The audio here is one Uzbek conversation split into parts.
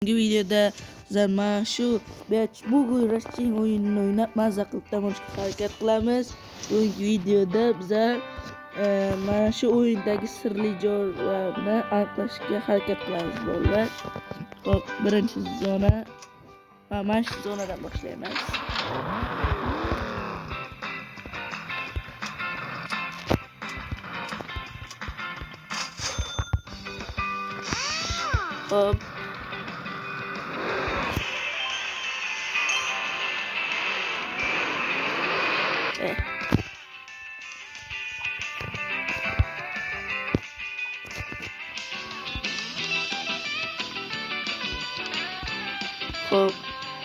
Bugungi videoda sizlar mana shu Bechbugu Rushing o'yinini o'ynab mazza qilib dam olishga harakat qilamiz. Bugungi videoda bizlar mana shu o'yindagi sirli joylarni aniqlashga harakat qilamiz bolalar. Xo'p, birinchi zona. Mana shu zonadan boshlaymiz. Xo'p, Xo'p,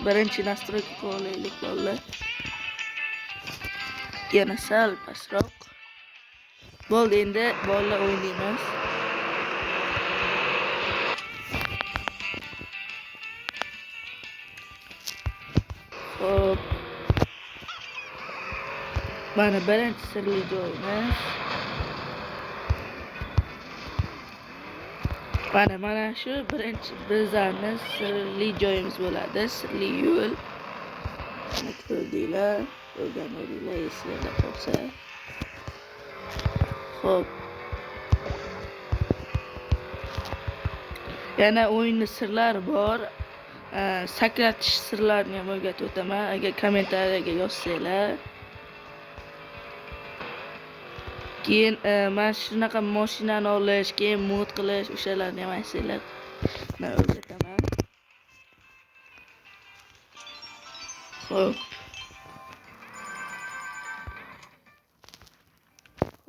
birinchi nastroyka qo'llaylik bolalar. Yana sal pastroq. Bo'ldi, endi bolalar o'ynaymiz. Xo'p, mana birinchi sirli joyimiz. Mana shu birinchi bizlarning sirli joyimiz bo'ladi, sirli yo'l. Mana ko'rdinglar, o'rganinglar, esingizda qolsa. Xo'p. Yana o'yinda sirlar bor. Sakratish sirlarini ham o'rgatib o'taman. Agar kommentariyaga yozsanglar. Keyin mana shunaqa mashinani olish, keyin mod qilish, o'shalarni ham aytsanglar, men o'rgataman. Xo'p.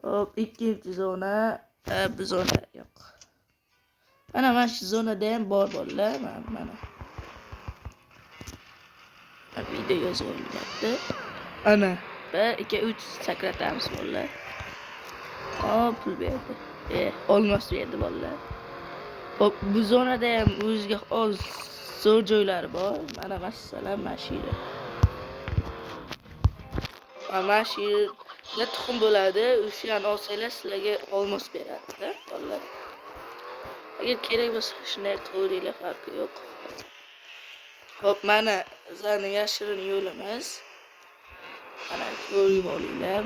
Xo'p, ikkinchi zona, bu zona yo'q. Mana shu zonada ham bor bolalar, mana. Video yozib olyapti. Ana, 1 2 3 sakratamiz bolalar. Pul berdi. Olmos berdi bolalar. Hop, bu zonada ham o'ziga xos zo'r joylari bor. Mana masalan, mashina. Mana shu yerda tuxum bo'ladi. O'shani olsanglar sizlarga olmos beradi, bolalar. Agar kerak bo'lsa shunday qilaveringlar, farqi yo'q. Hop, mana bizlarning yashirin yo'limiz. Mana ko'rib olinglar,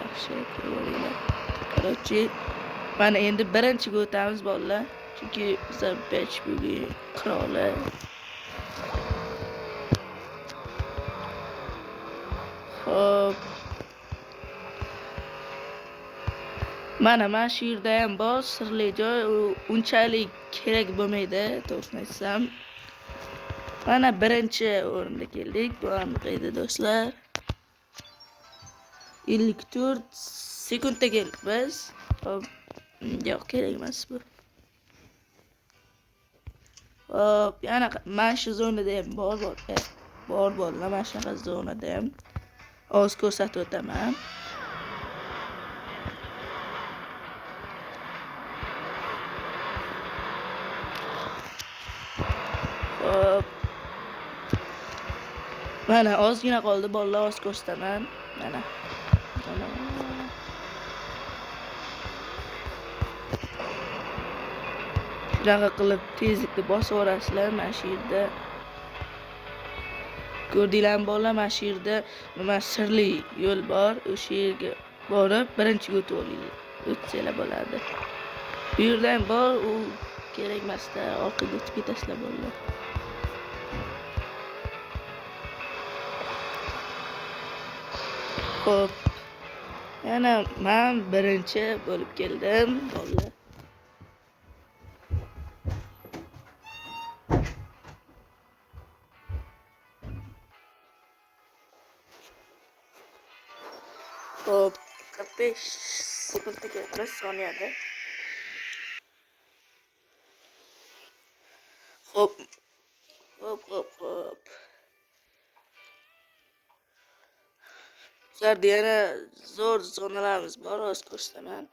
yaxshi ko'rib olinglar. Короче, mana endi birinchiga o'tamiz bolalar. Chunki bizlar Bechbugu qiroli. Hop. Mana shu yerda ham bor sirli joy, unchalik kerak bo'lmaydi, to'g'risini aytsam. Mana birinchi o'ringa keldik. Bu aniqlaydi do'stlar. 54 sekundda keldik biz. Hop, yo'q, kerak emas bu. Hop, yana mana shu zonada ham bor. Bolalar, mana shunaqa zonada ham hozir ko'rsatib o'taman. Hop. Mana ozgina qoldi bolalar, hozir ko'rsataman. Mana. Shunaqa qilib tezlikni bosib yuborasizlar. Mana shu yerda ko'rdinglarmi bolalar, mana shu yerda nima sirli yo'l bor. O'sha yerga borib birinchiga o'tib olinglar. O'tsanglar bo'ladi. Bu yerda ham bor, u kerak emasda, orqaga o'tib ketasizlar bolalar. Xo'p. Yana men birinchi bo'lib keldim bolalar. Hop, 45 sekundga kelamiz soniyada. Hop. Bizlarda yana zo'r zonalarimiz bor, hozir ko'rsataman.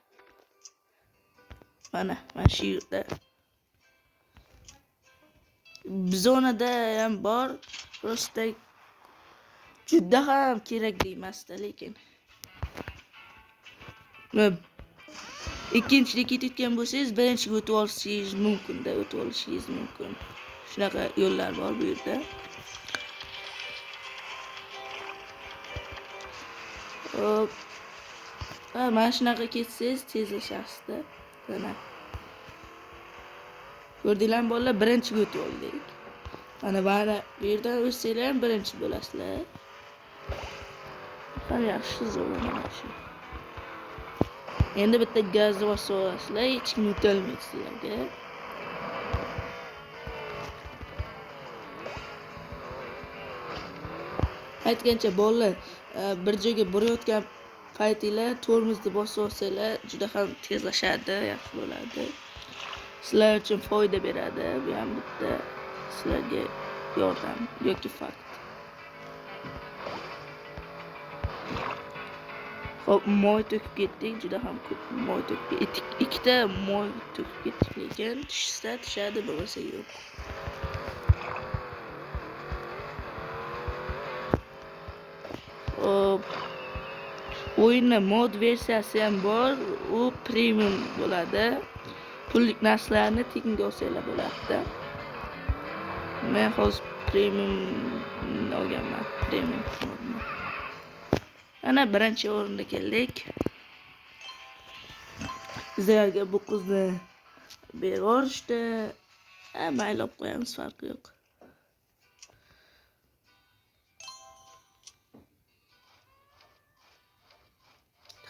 Mana shu yerda. Zonada ham bor, prosta juda ham kerakli emasda, lekin ikkinchiga ketayotgan bo'lsangiz birinchiga o'tib olishingiz mumkin. Shunaqa yo'llar bor bu yerda. Hop. Mana shunaqa ketsangiz tezlashasizda. Mana. Ko'rdinglarmi bolalar, birinchiga o'tib oldik. Mana bu yerdan o'tsanglar ham birinchi bo'lasizlar. Qani yaxshi zo'r mana shu. Endi bitta gazni bosib olasizlar, hech kim o'tolmaydi sizlarga. Aytgancha bolalar, bir joyga borayotgan paytinglar tormozni bosib olsanglar juda ham tezlashadi, yaxshi bo'ladi. Sizlar uchun foyda beradi. Bu ham bitta sizlarga yordam yoki fakt. Hop, moy to'kib ketdik, juda ham ko'p moy to'kib ketdik. Ikkita moy to'kib ketdik, lekin tushsa tushadi, bo'lmasa yo'q. Hop. O'yinni mod versiyasi ham bor, u premium bo'ladi. Pullik narsalarni tekinga olsanglar bo'ladi. Men hozir premium olganman, premium modni. Ana birinchi o'rinda keldik. Bizlarga bu qizni berib yuborishdi. Mayli olib qo'yamiz, farqi yo'q.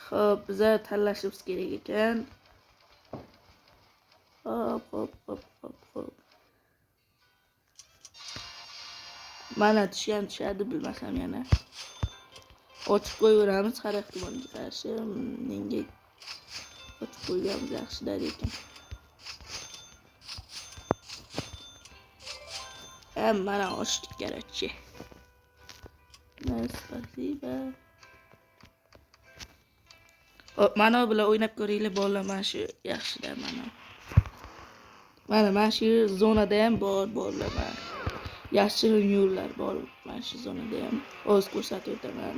Xo'p, biza tanlashimiz kerak ekan. Hop. Mana tushadi, bilmasam yana. Ochib qo'yaveramiz har ehtimolga qarshi. Menga ochib qo'yganimiz yaxshilar ekan. Mana ochdik karachi. Spasiba. Mana bilan o'ynab ko'ringlar bolalar, mana shu yaxshilar mana. Mana shu zonada ham bor bolalar. Yashirin yo'llar bor mana shu zonada ham. Hozir ko'rsatib o'taman.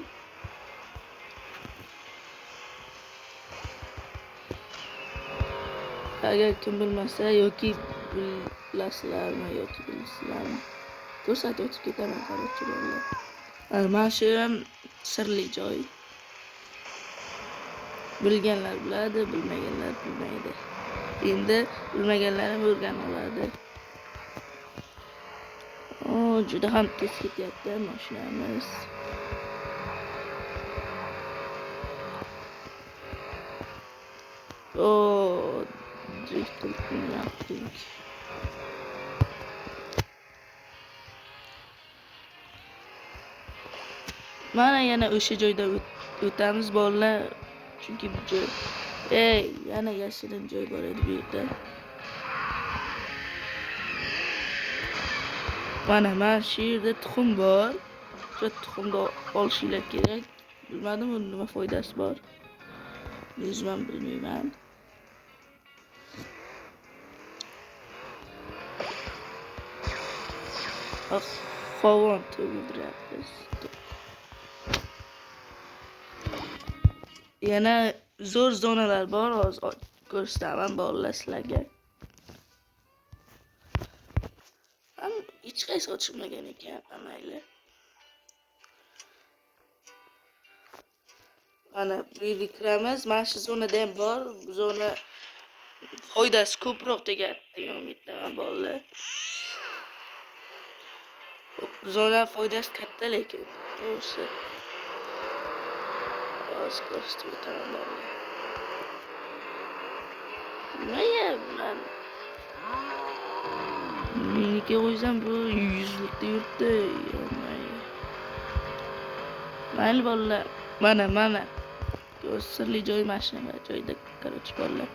Agar kim bilmasa yoki bilasizlarmi yoki bilasizlarmi, ko'rsatib o'tib ketaman qaroqchi bolalar. Mana shu ham sirli joy. Bilganlar biladi, bilmaganlar bilmaydi. Endi bilmaganlarim o'rganib oladi. Juda ham tez ketyapti mashinamiz. Drift yaptık. Mana yana o'sha joyda o'tamiz bolalar. Chunki bu joy yana yashirin joy bor edi bu yerda. Mana shu yerda tuxum bor. Shu tuxumni olishinglar kerak. Bilmadim uni nima foydasi bor. O'zim bilmayman. Qovun to'g'diramiz. Yana zo'r zonalar bor, hozir ko'rsataman bolalar sizlarga. Hech qaysi ochilmagan ekan, mayli. Mana bu yerga kiramiz. Mana shu zonada ham bor. Bu zona foydasi ko'proq degan umiddaman bolalar. Zona foydasi katta lekin to'g'risi. Ko'rsatib o'taman bolalar. Nimaga meniki o'zim bu 100likda yuribdi. Mayli bolalar. Mana. Sirli joy mashina joyda qaroqchi bolalar.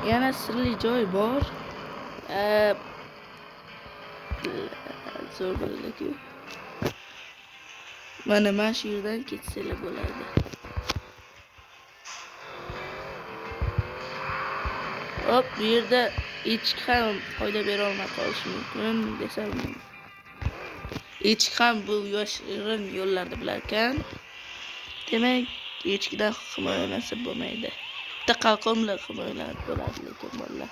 Yana sirli joy bor. Zo'r bolalar-ku. Mana shu yerdan ketsanglar bo'ladi. Hop, bu yerda echki ham foyda bera olmay qolishi mumkin desam. Echki ham bu yashirin yo'llarni bilar ekan. Demak, echkidan himoya nasib bo'lmaydi. bitta qalqonlar himoyalanib bo'ladi lekin bolalar.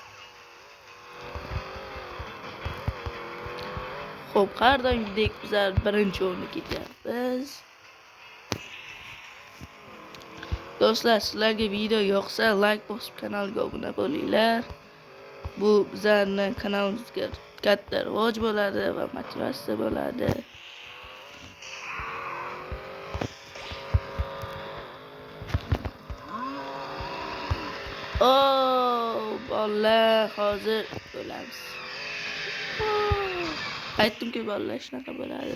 Xo'p, har doimgidek bizlar birinchi o'ringa ketyapmiz. Do'stlar, sizlarga video yoqsa like bosib kanalga obuna bo'linglar. Bu bizlarning kanalimizga katta rivoj bo'ladi va motivatsiya bo'ladi. Bolalar, hozir bo'lamiz. Aytdimki bolalar shunaqa bo'ladi.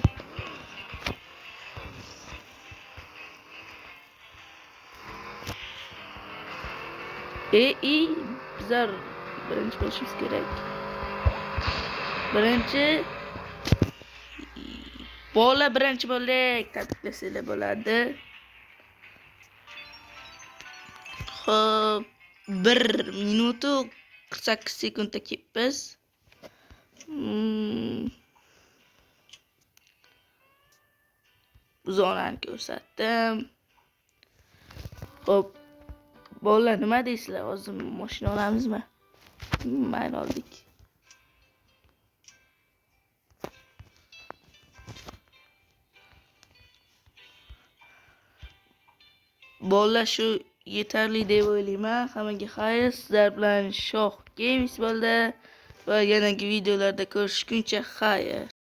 Bizlar birinchi bo'lishimiz kerak. Bola birinchi bo'ldik, tabriklasanglar bo'ladi. Xo'p, 1 minut 48 sekundda kelibmiz. Zonani ko'rsatdim. Xo'p, bolalar nima deysizlar? Hozir mashina olamizmi? Mayli oldik. Bolalar shu yetarli deb o'ylayman. Hammaga xayr. Sizlar bilan Shoh Games bo'ldi va yangi videolarda ko'rishguncha xayr.